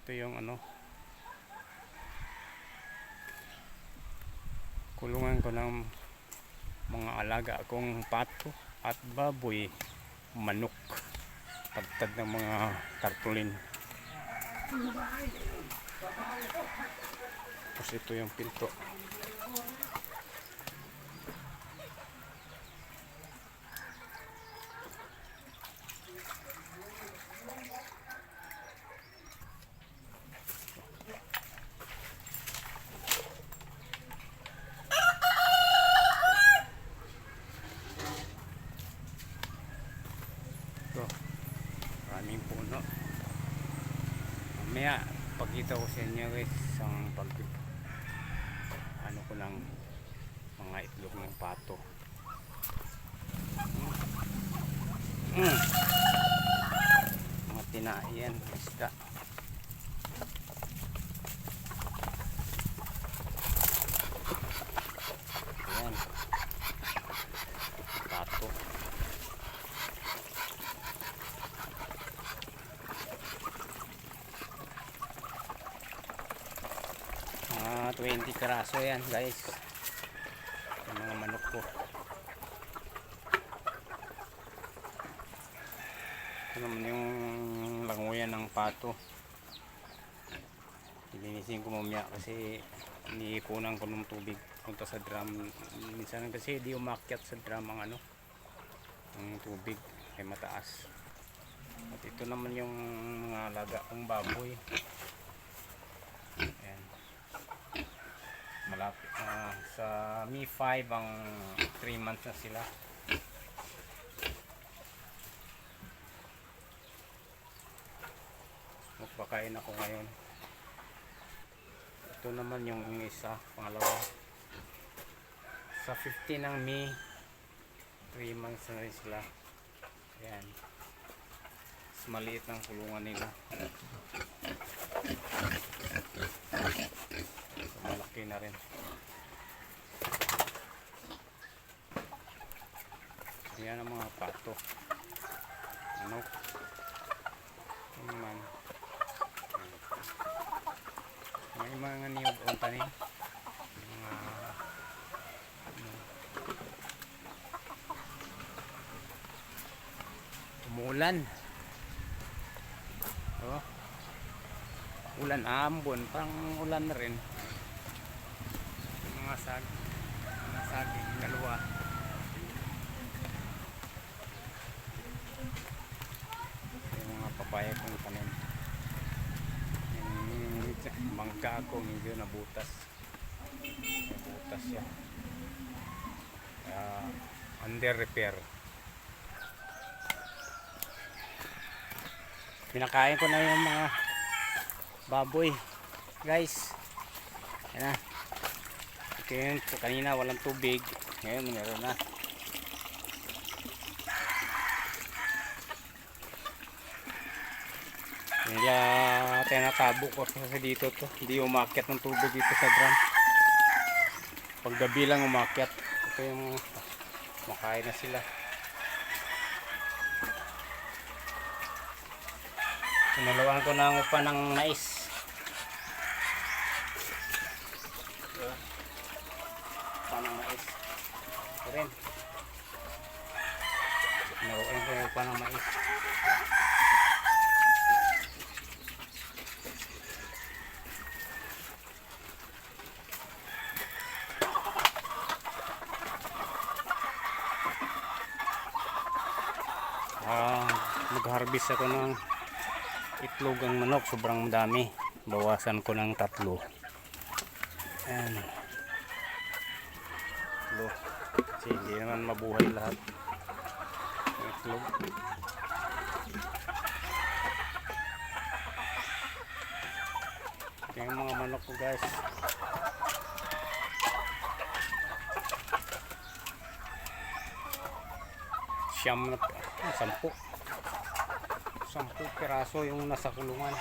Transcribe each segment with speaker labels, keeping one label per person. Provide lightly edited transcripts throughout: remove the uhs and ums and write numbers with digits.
Speaker 1: Ito yung ano, kulungan ko ng mga alaga kong pato at baboy, manok, pagtad ng mga tarpaulin. Tapos ito yung pinto. Ito, maraming puno. Mamaya pagkita ko sa inyo guys ang ano ko ng mga itlog ng pato. Mga tinahiyan, isda. Ayan, pato. 20 karaso yan guys, yung mga manok ko. Ito naman yung languyan ng pato, ilinisin ko mamaya kasi iniipunan ko ng tubig punta sa drum. Minsan kasi di umakyat sa drum ang ano, ang tubig ay mataas. At ito naman yung mga alaga kong baboy. Ayan, malapit sa Mi 5 ang 3 months na sila. Magpakain ako ngayon. Ito naman yung isa, pangalawa. Sa 15 ng Mi, 3 months na rin sila. Ayan, mas maliit ng kulungan nila. Malaki na rin. Yan ang mga pato, manok, naman may mga niyog on tanim, mga umulan. Oh, ulan ambon, pang ulan na rin. Mga saging dalawa. Yung mga papaya kong tanim, yung mangga ko medyo nabutas, siya, under repair. Pinakain ko na yung mga baboy guys. Yan na. Ito yun, kanina walang tubig, ngayon meron na. Nila tinatabo ko kasi dito to, hindi umakyat ng tubig dito sa drum. Pag gabi lang umakyat. Ito yung makain na sila. Sinalawan ko na upa ng mais. Upa ng mais. Ito rin. Sinalawan ko yung upa ng mais. Mag-harvest ako ng itlog ang manok, sobrang dami. Bawasan ko ng 3. Ayan, 3 kasi hindi naman mabuhay lahat ng itlog. Ito yung mga manok ko guys. Siyam na 10 piraso yung nasa kulungan.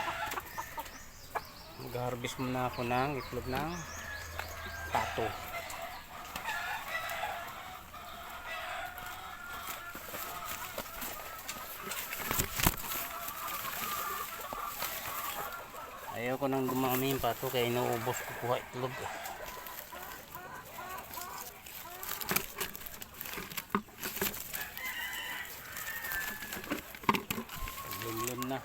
Speaker 1: Mag-harvest muna ako ng itlog ng pato. Ayaw ko nang dumami yung pato kaya inuubos ko kuha itlog. Lumlum na.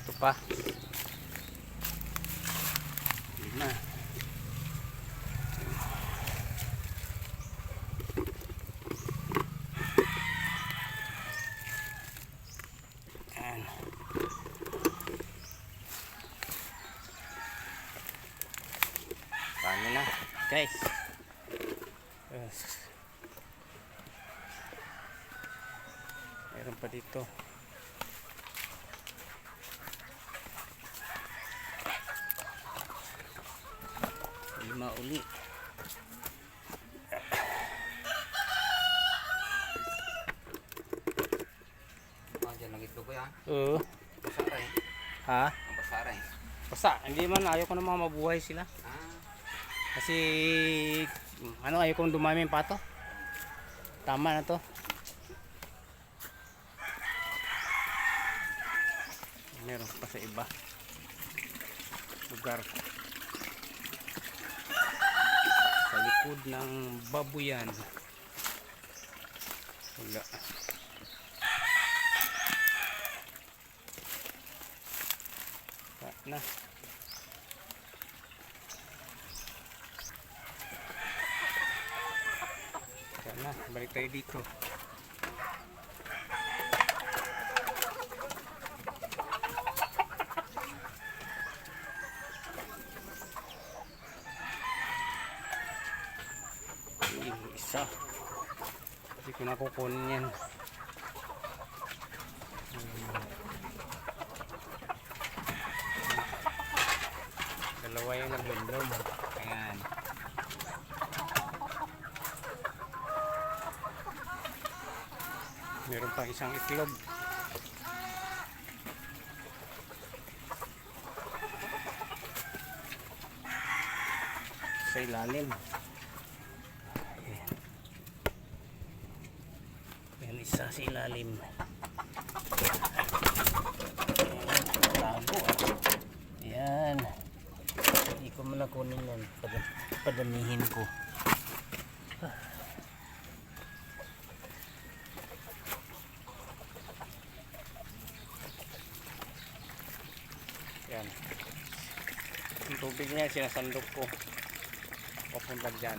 Speaker 1: Ito pa. Na. Ayan. Paano na guys? Yes. Meron pa dito. Lima uli.
Speaker 2: Diyan lang itlog ko yan.
Speaker 1: Oo.
Speaker 2: Basara eh.
Speaker 1: Ha?
Speaker 2: Ang basara eh.
Speaker 1: Basta, hindi man ayaw ko na mga mabuhay sila.
Speaker 2: Ah,
Speaker 1: Kasi ano, ayaw kong dumami yung pato. Tama na to. Meron pa sa iba lugar sa likod ng babuyan. Wala. Na. Yan na, balik tayo dito. Isa. Hindi ko na kukunin yan. Dalawa yung naglulom. Ayan. Meron pa isang itlog. Sa ilalim. Ayan. Ayan, isa sa ilalim. Ayan, tago ah. Ayan. Hindi ko muna kunin yan. Padamihin ko. Yan. Yung tubig niya sinasandok ko papunta dyan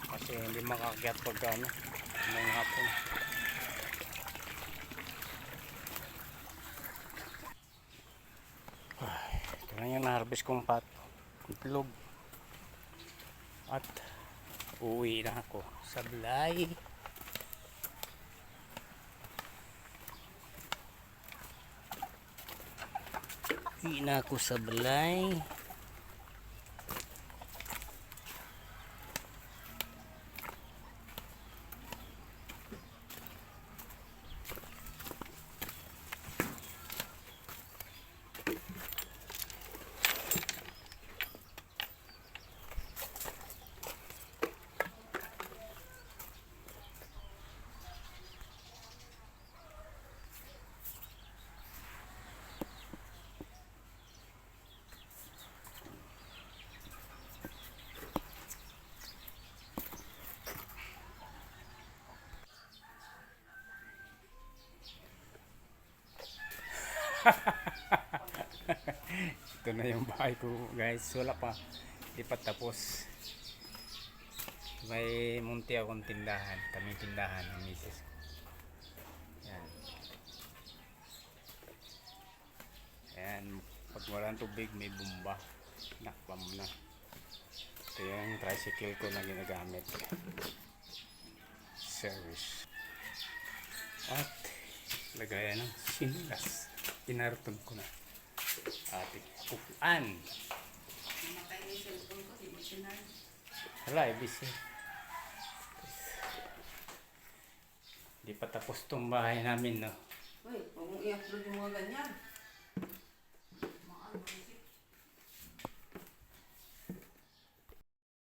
Speaker 1: kasi hindi makakakyat pagka ano ng hapon. Ito na yung na-harvest kong itlog at uuwi na ako sa Blay. Uwi na ako sa Blay. Ito na yung bahay ko guys, wala pa, di pa tapos. May munti akong tindahan, kaming tindahan ng misis ko. Yan. Ayan, pag walang tubig may bumba, nakpam na. Ito yung tricycle ko na ginagamit, service. At lagayan ng sinilas, inarton ko na ating kupuan. Hala, busy. Di pa tapos tong bahay namin, no?
Speaker 2: uy, huwag mong i-upload yung mga ganyan.